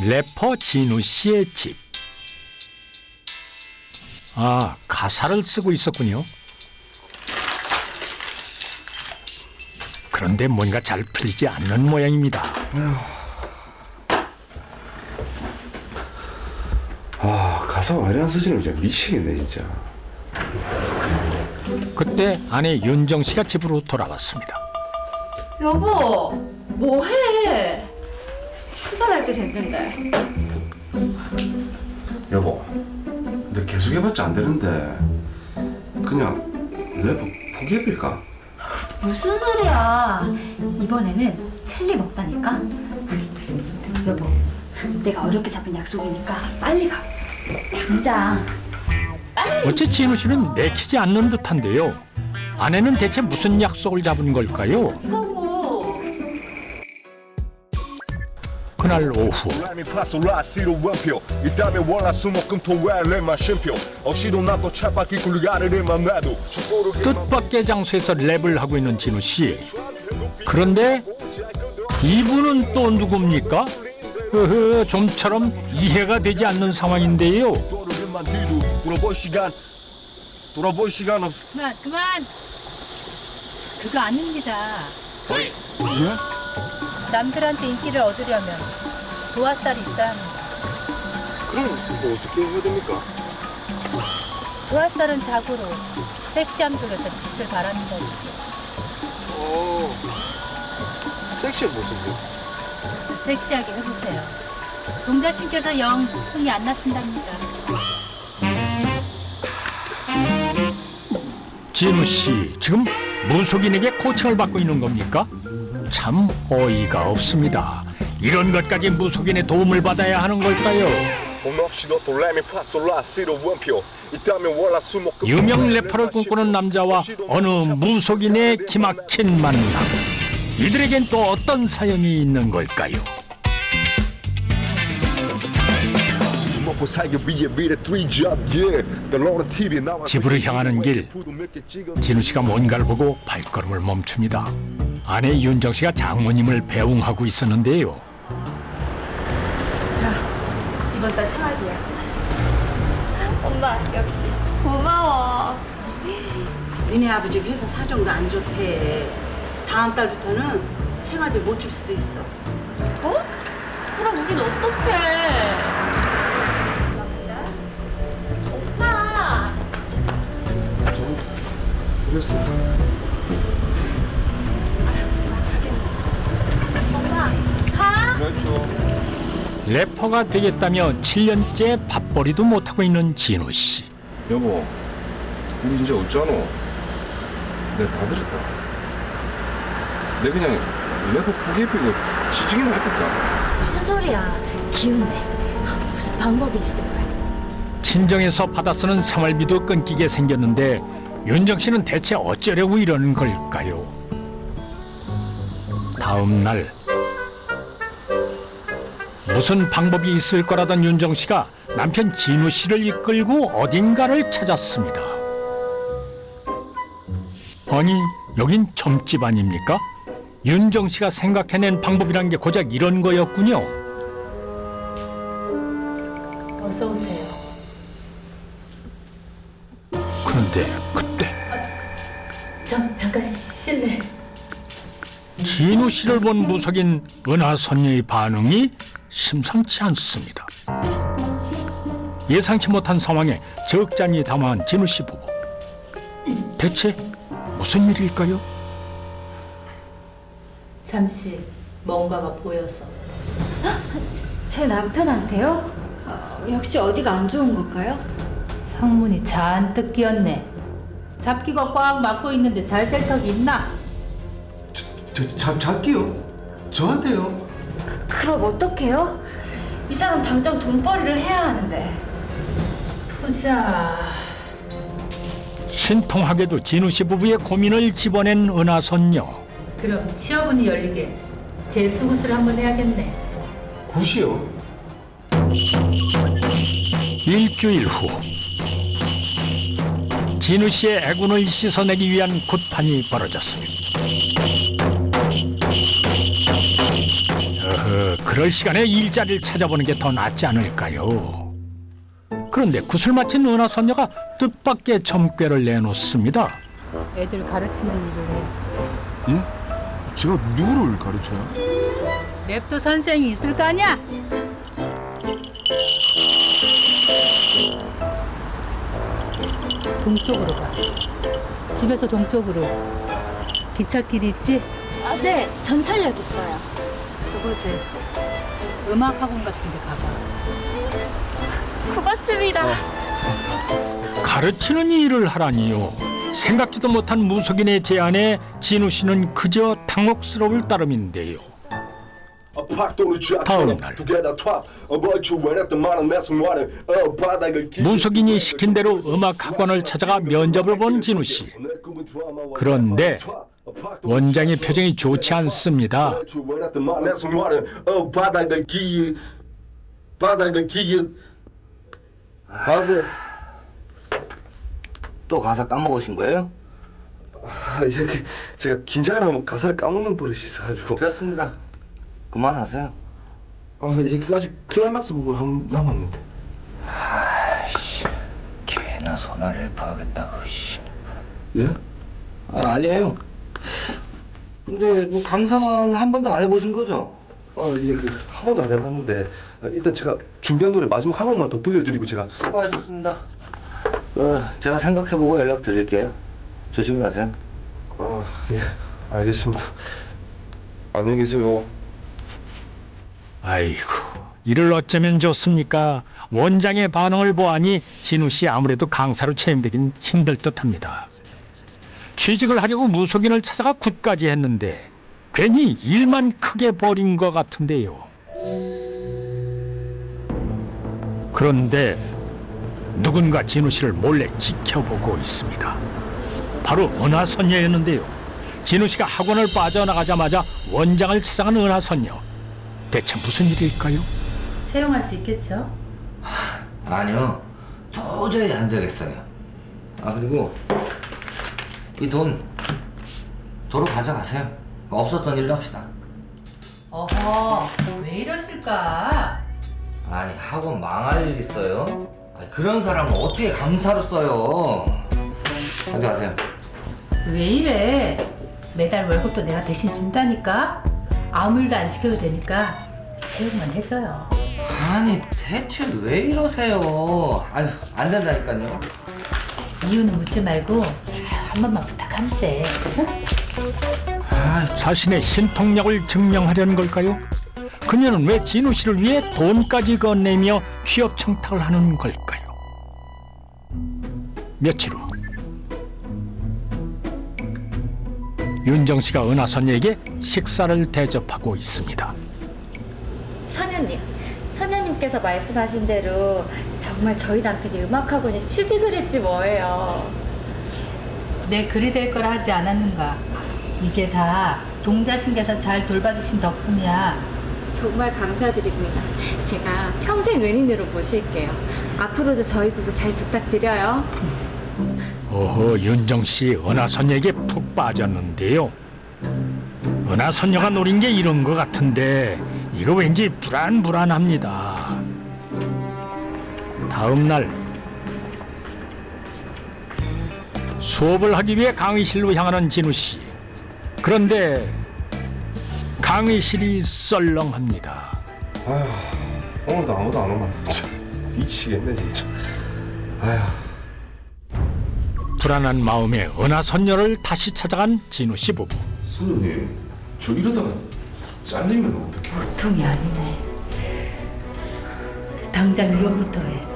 래퍼 진우 씨의 집. 아, 가사를 쓰고 있었군요. 그런데 뭔가 잘 풀리지 않는 모양입니다. 가사가 말이 안 쓰지는 진짜 미치겠네 진짜. 그때 아내 윤정 씨가 집으로 돌아왔습니다. 여보, 뭐해? 출발할 때 됐는데. 여보, 근데 계속 해봤자 안 되는데 그냥 래퍼 포기해볼까? 무슨 소리야? 이번에는 틀림없다니까. 여보, 내가 어렵게 잡은 약속이니까 빨리 가. 당장. 어째 진우 씨는 내키지 않는 듯한데요. 아내는 대체 무슨 약속을 잡은 걸까요? 여보. 그날 오후 뜻밖의 장소에서 랩을 하고 있는 진우 씨. 그런데 이분은 또 누굽니까? 좀처럼 이해가 되지 않는 상황인데요. 돌아볼 시간 없어. 그만. 그거 아닙니다. 남들한테 인기를 얻으려면 도화살이 있어야 합니다. 그럼 이거 어떻게 해야 됩니까? 도화살은 자고로 섹시함 속에서 빛을 발하는 거죠. 섹시한 모습이요? 섹시하게 해보세요. 동자신께서 영 흥이 안 나신답니다. 진우 씨, 지금 무속인에게 코칭을 받고 있는 겁니까? 참 어이가 없습니다. 이런 것까지 무속인의 도움을 받아야 하는 걸까요? 유명 래퍼를 꿈꾸는 남자와 어느 무속인의 기막힌 만남. 이들에겐 또 어떤 사연이 있는 걸까요? 집으로 향하는 길, 진우 씨가 뭔가를 보고 발걸음을 멈춥니다. 아내 윤정 씨가 장모님을 배웅하고 있었는데요. 자, 이번 달 생활비야. 엄마, 역시 고마워. 니네 아버지 회사 사정도 안 좋대. 다음 달부터는 생활비 못 줄 수도 있어. 어? 그럼 우린 어떡해? 오빠. 그랬어. 엄마, 가. 래퍼가 되겠다며 7년째 밥벌이도 못하고 있는 진우 씨. 여보, 우리 진짜 어쩌노? 내가 다 들었다. 내 그냥 래퍼 포기해버리고 취직이나 해볼까? 무슨 소리야? 기운내. 무슨 방법이 있을 거야. 친정에서 받아 쓰는 생활비도 끊기게 생겼는데 윤정 씨는 대체 어쩌려고 이러는 걸까요? 다음 날 무슨 방법이 있을 거라던 윤정 씨가 남편 진우 씨를 이끌고 어딘가를 찾았습니다. 아니, 여긴 점집 아닙니까? 윤정 씨가 생각해낸 방법이란 게 고작 이런 거였군요. 어서 오세요. 그런데 그때 잠깐 실례. 진우 씨를 본 무속인 은하선녀의 반응이 심상치 않습니다. 예상치 못한 상황에 적잖이 당황한 진우 씨 부부. 대체 무슨 일일까요? 잠시 뭔가가 보여서. 제 남편한테요? 역시 어디가 안 좋은 걸까요? 상문이 잔뜩 끼었네. 잡기가 꽉 막고 있는데 잘 될 턱이 있나? 잡기요? 저한테요? 그럼 어떡해요? 이 사람 당장 돈벌이를 해야 하는데. 보자. 신통하게도 진우 씨 부부의 고민을 집어낸 은하선녀. 그럼 취업운이 열리게 제 수굿을 한번 해야겠네. 굿이요? 일주일 후 진우 씨의 애군을 씻어내기 위한 굿판이 벌어졌습니다. 그럴 시간에 일자리를 찾아보는 게 더 낫지 않을까요? 그런데 구슬 마친 은하 선녀가 뜻밖의 점괘를 내놓습니다. 애들 가르치는 일을 해. 예? 제가 누구를 가르쳐요? 랩도 선생이 있을 거 아니야? 동쪽으로 가. 집에서 동쪽으로. 기찻길이 있지? 아, 네, 전철역 있어요. 그곳에 음악 학원 같은 데 가봐. 고맙습니다. 가르치는 일을 하라니요. 생각지도 못한 무속인의 제안에 진우 씨는 그저 당혹스러울 따름인데요. 다음 날 무속인이 시킨 대로 음악 학원을 찾아가 면접을 본 진우 씨. 그런데 원장의 표정이 좋지 않습니다. 또 가사 까먹으신 거예요? 이렇게 제가 긴장을 하면 가사를 까먹는 버릇이 있어가지고. 됐습니다. 그만하세요. 이제 아직 클라이막스 부분 한 남았는데. 아이씨, 걔나 손아래를 봐야겠다고, 씨. 예? 아니에요. 근데 뭐 강사만 한 번도 안 해보신 거죠? 이게 한 번도 안 해봤는데 일단 제가 준비한 노래 마지막 한 번만 더 들려드리고 제가. 수고하셨습니다. 제가 생각해보고 연락 드릴게요. 조심히 가세요. 예, 알겠습니다. 안녕히 계세요. 아이고, 이를 어쩌면 좋습니까? 원장의 반응을 보아니 진우 씨 아무래도 강사로 채용되긴 힘들 듯합니다. 취직을 하려고 무속인을 찾아가 굿까지 했는데 괜히 일만 크게 벌인 것 같은데요. 그런데 누군가 진우 씨를 몰래 지켜보고 있습니다. 바로 은하선녀였는데요. 진우 씨가 학원을 빠져나가자마자 원장을 찾아간 은하선녀. 대체 무슨 일일까요? 채용할 수 있겠죠? 아니요. 도저히 안 되겠어요. 그리고 이 돈 도로 가져가세요. 없었던 일로 합시다. 어허, 왜 이러실까? 아니, 학원 망할 일 있어요? 그런 사람은 어떻게 강사로 써요? 가져가세요. 왜 이래? 매달 월급도 내가 대신 준다니까? 아무 일도 안 시켜도 되니까 채용만 해줘요. 아니, 대체 왜 이러세요? 아유, 안 된다니까요. 이유는 묻지 말고 한 번만 부탁함세. 응? 자신의 신통력을 증명하려는 걸까요? 그녀는 왜 진우 씨를 위해 돈까지 건네며 취업 청탁을 하는 걸까요? 며칠 후 윤정 씨가 은하선녀에게 식사를 대접하고 있습니다. 선녀님께서 말씀하신 대로 정말 저희 남편이 음악학원에 취직을 했지 뭐예요. 내 글이 될 거라 하지 않았는가? 이게 다 동자신께서 잘 돌봐주신 덕분이야. 정말 감사드립니다. 제가 평생 은인으로 모실게요. 앞으로도 저희 부부 잘 부탁드려요. 오호, 윤정 씨 은하선녀에게 푹 빠졌는데요. 은하선녀가 노린 게 이런 것 같은데 이거 왠지 불안합니다. 다음 날 수업을 하기 위해 강의실로 향하는 진우 씨. 그런데 강의실이 썰렁합니다. 오늘도 아무도 안 오나. 미치겠네 진짜. 불안한 마음에 은하선녀를 다시 찾아간 진우 씨 부부. 선생님, 저 이러다가 잘리면 어떡해요? 보통이 아니네. 당장 이혼부터 해.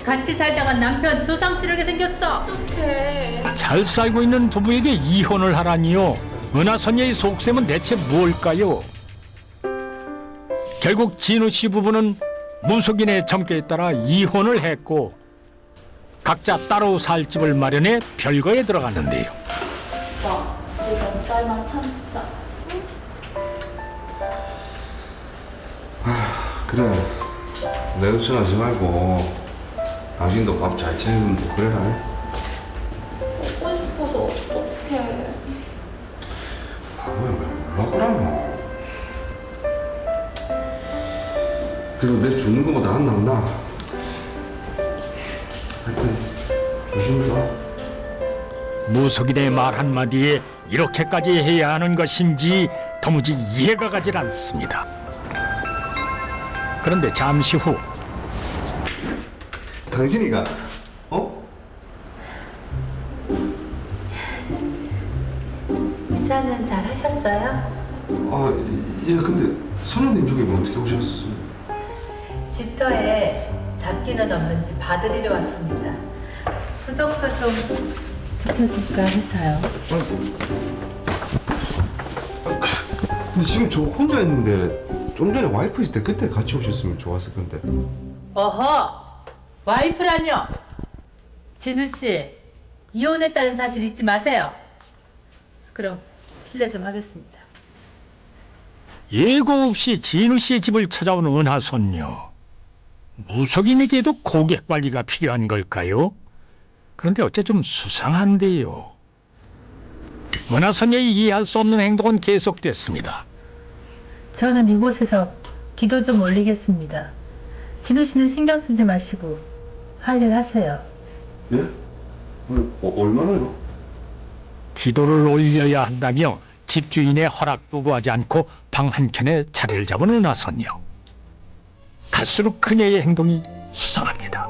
같이 살다가 남편 조상 치르게 생겼어. 어떡해. 잘 살고 있는 부부에게 이혼을 하라니요. 은하선녀의 속셈은 대체 뭘까요? 결국 진우 씨 부부는 무속인의 점괘에 따라 이혼을 했고 각자 따로 살 집을 마련해 별거에 들어갔는데요. 오빠, 우리 몇 달만 참자. 그래, 내 걱정하지 말고 당신도 밥 잘 챙기고 그래라. 먹고 싶어서 어떡해. 왜 먹으라고? 그래도 내 죽는 거보다 안 낫나? 하여튼 조심히 가. 무속인의 말 한마디에 이렇게까지 해야 하는 것인지 도무지 이해가 가질 않습니다. 그런데 잠시 후 당신이가 어? 이사는 잘 하셨어요? 아, 예, 근데 선녀님 저기 뭐 어떻게 오셨어요? 집터에 잡기는 없는지 봐드리러 왔습니다. 부적도 좀 붙여줄까 해서요. 근데 지금 저 혼자 있는데 좀 전에 와이프 있을 때 그때 같이 오셨으면 좋았을 건데. 어허! 와이프라뇨? 진우 씨, 이혼했다는 사실 잊지 마세요. 그럼 실례 좀 하겠습니다. 예고 없이 진우 씨의 집을 찾아온 은하선녀. 무속인에게도 고객 관리가 필요한 걸까요? 그런데 어째 좀 수상한데요. 은하선녀의 이해할 수 없는 행동은 계속됐습니다. 저는 이곳에서 기도 좀 올리겠습니다. 진우 씨는 신경 쓰지 마시고 할 일 하세요. 예? 얼마나요? 기도를 올려야 한다며 집주인의 허락도 구하지 않고 방 한켠에 자리를 잡은 은하선녀. 갈수록 그녀의 행동이 수상합니다.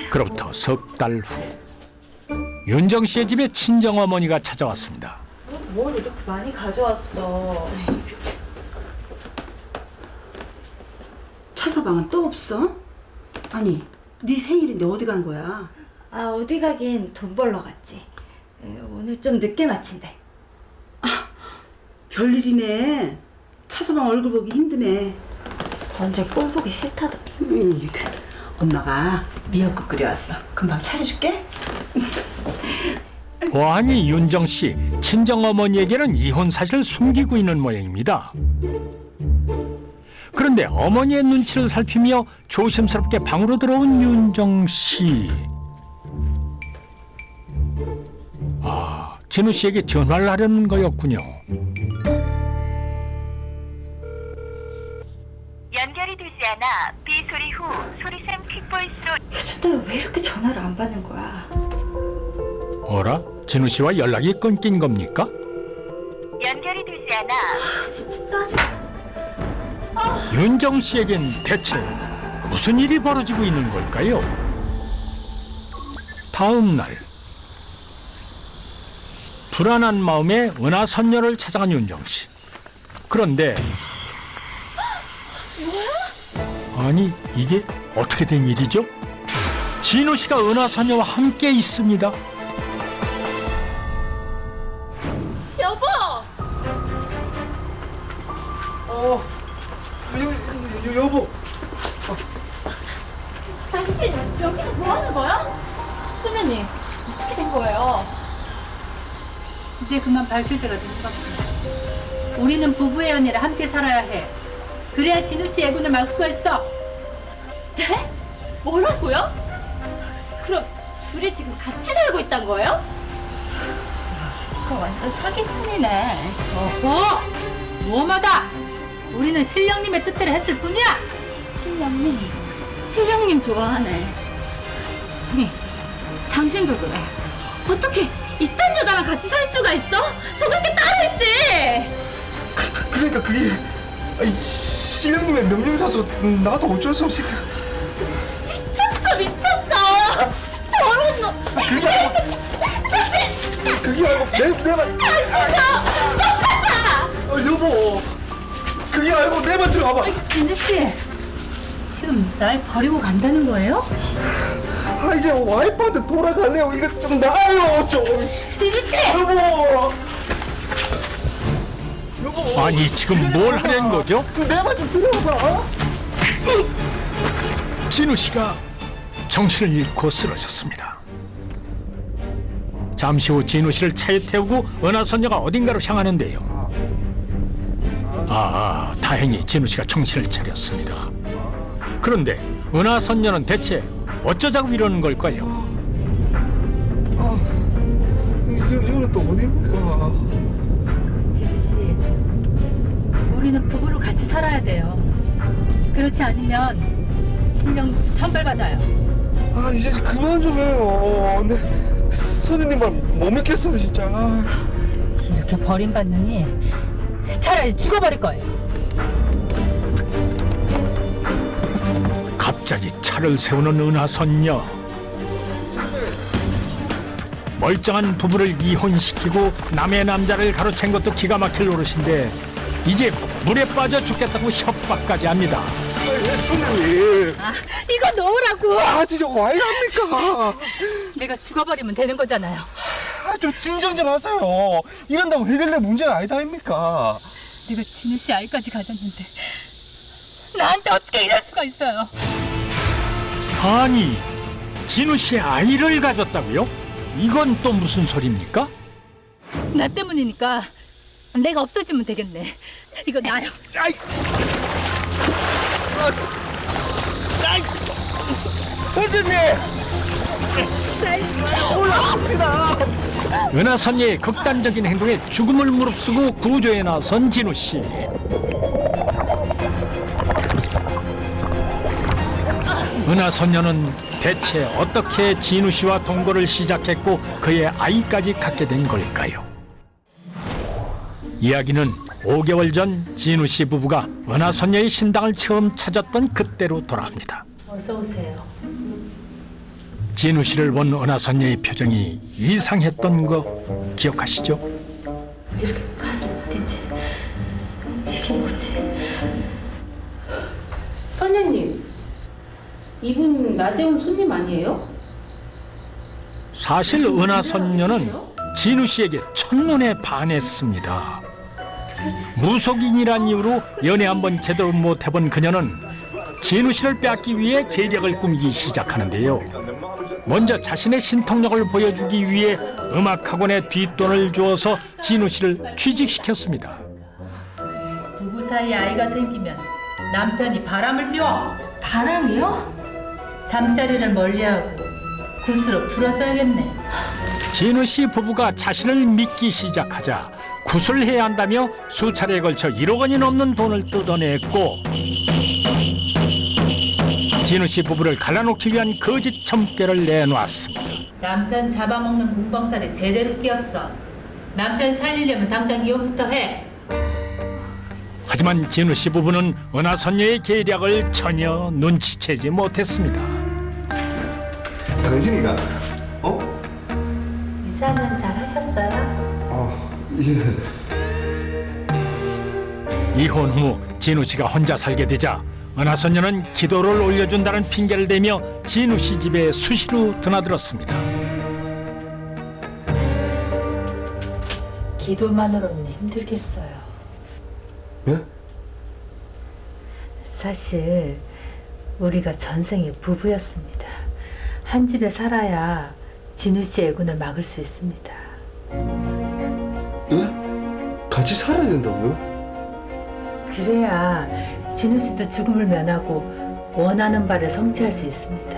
그로부터 석 달 후 윤정 씨의 집에 친정어머니가 찾아왔습니다. 뭘 이렇게 많이 가져왔어? 차서방은 또 없어? 아니, 네 생일인데 어디 간 거야? 아, 어디 가긴 돈 벌러 갔지. 오늘 좀 늦게 마친대. 별일이네. 차서방 얼굴 보기 힘드네. 언제 꼴 보기 싫다더니. 엄마가 미역국 끓여왔어. 금방 차려줄게. 보아하니 윤정 씨 친정어머니에게는 이혼 사실을 숨기고 있는 모양입니다. 그런데 어머니의 눈치를 살피며 조심스럽게 방으로 들어온 윤정 씨. 아, 진우 씨에게 전화를 하려는 거였군요. 연결이 되지 않아 비소리 후 소리샘 퀵보이스로 요즘 따라 왜 이렇게 전화를 안 받는 거야? 어라? 진우 씨와 연락이 끊긴 겁니까? 연결이 되지 않아 진짜 짜증나. 윤정 씨에겐 대체 무슨 일이 벌어지고 있는 걸까요? 다음 날 불안한 마음에 은하선녀를 찾아간 윤정 씨. 그런데 아니 이게 어떻게 된 일이죠? 진우 씨가 은하선녀와 함께 있습니다. 여보! 여보. 당신 여기서 뭐 하는 거야? 수면님, 어떻게 된 거예요? 이제 그만 밝힐 때가 된 것 같아. 우리는 부부의 연애를 함께 살아야 해. 그래야 진우 씨 애군을 막 수가 있어. 네? 뭐라고요? 그럼 둘이 지금 같이 살고 있단 거예요? 그거 완전 사기꾼이네. 어허! 뭐마다! 우리는 신령님의 뜻대로 했을 뿐이야! 신령님, 신령님 좋아하네. 아니, 당신도 그래. 어떻게 이딴 여자랑 같이 살 수가 있어? 속을 게 따로 있지. 그러니까 그게 신령님의 명령이라서 나도 어쩔 수 없이 미쳤어. 더러운 놈. 그게 아니고 내만 여보 그게 아니고 내만 들어가봐. 진우 씨, 지금 날 버리고 간다는 거예요? 아 이제 와이프한테 돌아갈래요. 이거 좀 나아요 좀. 진우 씨! 여보. 아니 지금 뭘 하려는 거죠? 내만 좀 들어봐. 진우 씨가 정신을 잃고 쓰러졌습니다. 잠시 후 진우 씨를 차에 태우고 은하선녀가 어딘가로 향하는데요. 다행히 진우 씨가 정신을 차렸습니다. 그런데 은하선녀는 대체 어쩌자고 이러는 걸까요? 이거는 또 어디 볼까? 진우 씨, 우리는 부부로 같이 살아야 돼요. 그렇지 않으면 실령 천벌받아요. 아 이제 그만 좀 해요. 근데 선생님 말 못 믿겠어요 진짜. 이렇게 버림받느니 차라리 죽어버릴 거예요. 갑자기 차를 세우는 은하선녀. 멀쩡한 부부를 이혼시키고 남의 남자를 가로챈 것도 기가 막힐 노릇인데 이제 물에 빠져 죽겠다고 협박까지 합니다. 선생님. 이거 놓으라고. 아 진짜 왜 이럽니까? 내가 죽어버리면 되는 거잖아요. 좀 진정 좀 하세요. 이런다고 해결될 문제가 아니다 아닙니까? 내가 진우 씨 아이까지 가졌는데 나한테 어떻게 이럴 수가 있어요? 아니, 진우 씨 아이를 가졌다고요? 이건 또 무슨 소리입니까? 나 때문이니까 내가 없어지면 되겠네. 이거 나요. 아이. 아이. 선생님. 은하선녀의 극단적인 행동에 죽음을 무릅쓰고 구조에 나선 진우 씨. 은하선녀는 대체 어떻게 진우 씨와 동거를 시작했고 그의 아이까지 갖게 된 걸까요? 이야기는 5개월 전 진우 씨 부부가 은하선녀의 신당을 처음 찾았던 그때로 돌아갑니다. 어서 오세요. 진우 씨를 본 은하선녀의 표정이 이상했던 거 기억하시죠? 이렇게 가슴 뛰지. 이게 뭐지? 선녀님, 이분 낮에 온 손님 아니에요? 사실 은하선녀는 진우 씨에게 첫눈에 반했습니다. 무속인이란 이유로 연애 한번 제대로 못 해본 그녀는 진우 씨를 빼앗기 위해 계략을 꾸미기 시작하는데요. 먼저 자신의 신통력을 보여주기 위해 음악학원에 뒷돈을 주어서 진우 씨를 취직시켰습니다. 부부 사이에 아이가 생기면 남편이 바람을 피워. 바람이요? 잠자리를 멀리하고 굿으로 풀어줘야겠네. 진우 씨 부부가 자신을 믿기 시작하자 구슬해야 한다며 수차례에 걸쳐 1억 원이 넘는 돈을 뜯어냈고 진우 씨 부부를 갈라놓기 위한 거짓 첨계를 내놓았습니다. 남편 잡아먹는 공방살에 제대로 끼었어. 남편 살리려면 당장 이혼부터 해. 하지만 진우 씨 부부는 은하선녀의 계략을 전혀 눈치채지 못했습니다. 당신이가 이사는 잘 하셨어요? 예. 이혼 후 진우 씨가 혼자 살게 되자 은하선녀는 기도를 올려준다는 핑계를 대며 진우 씨 집에 수시로 드나들었습니다. 기도만으로는 힘들겠어요. 예? 사실 우리가 전생에 부부였습니다. 한 집에 살아야 진우 씨의 애군을 막을 수 있습니다. 예? 같이 살아야 된다고요? 그래야 진우 씨도 죽음을 면하고 원하는 바를 성취할 수 있습니다.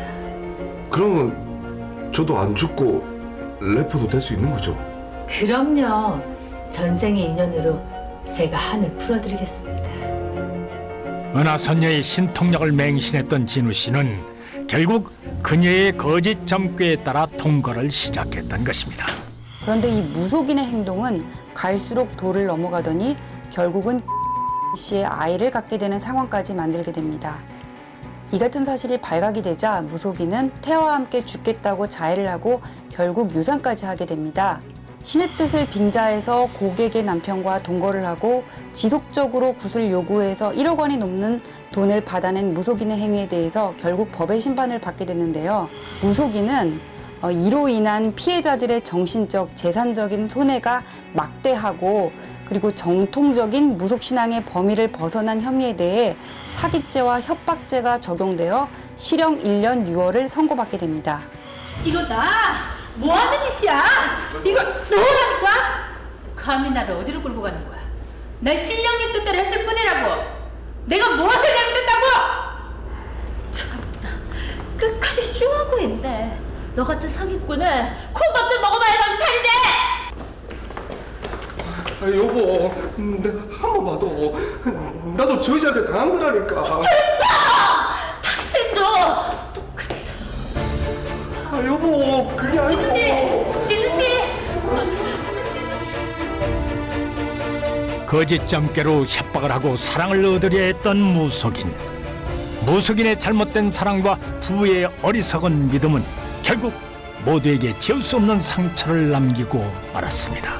그러면 저도 안 죽고 래퍼도 될 수 있는 거죠? 그럼요. 전생의 인연으로 제가 한을 풀어드리겠습니다. 은하선녀의 신통력을 맹신했던 진우 씨는 결국 그녀의 거짓 점괘에 따라 동거를 시작했던 것입니다. 그런데 이 무속인의 행동은 갈수록 도를 넘어가더니 결국은 씨의 아이를 갖게 되는 상황까지 만들게 됩니다. 이 같은 사실이 발각이 되자 무속인은 태아와 함께 죽겠다고 자해를 하고 결국 유산까지 하게 됩니다. 신의 뜻을 빙자해서 고객의 남편과 동거를 하고 지속적으로 굿을 요구해서 1억 원이 넘는 돈을 받아낸 무속인의 행위에 대해서 결국 법의 심판을 받게 됐는데요. 무속인은 이로 인한 피해자들의 정신적, 재산적인 손해가 막대하고 그리고 정통적인 무속신앙의 범위를 벗어난 혐의에 대해 사기죄와 협박죄가 적용되어 실형 1년 6월을 선고받게 됩니다. 이거 나 뭐하는 짓이야? 이거 놓으라니까? 감히 나를 어디로 끌고 가는 거야? 난 신령님 뜻대로 했을 뿐이라고. 내가 무엇을 잘못했다고? 참나, 끝까지 쇼하고 있네. 너 같은 사기꾼은 콩밥도 먹어봐야 정신 차리지! 여보, 내가 한 번 봐도 나도 저 여자한테 당한 거라니까. 당신도 똑같아. 여보, 그게 아니고. 진우 씨. 거짓점괘로 협박을 하고 사랑을 얻으려 했던 무속인. 무속인의 잘못된 사랑과 부부의 어리석은 믿음은 결국 모두에게 지울 수 없는 상처를 남기고 말았습니다.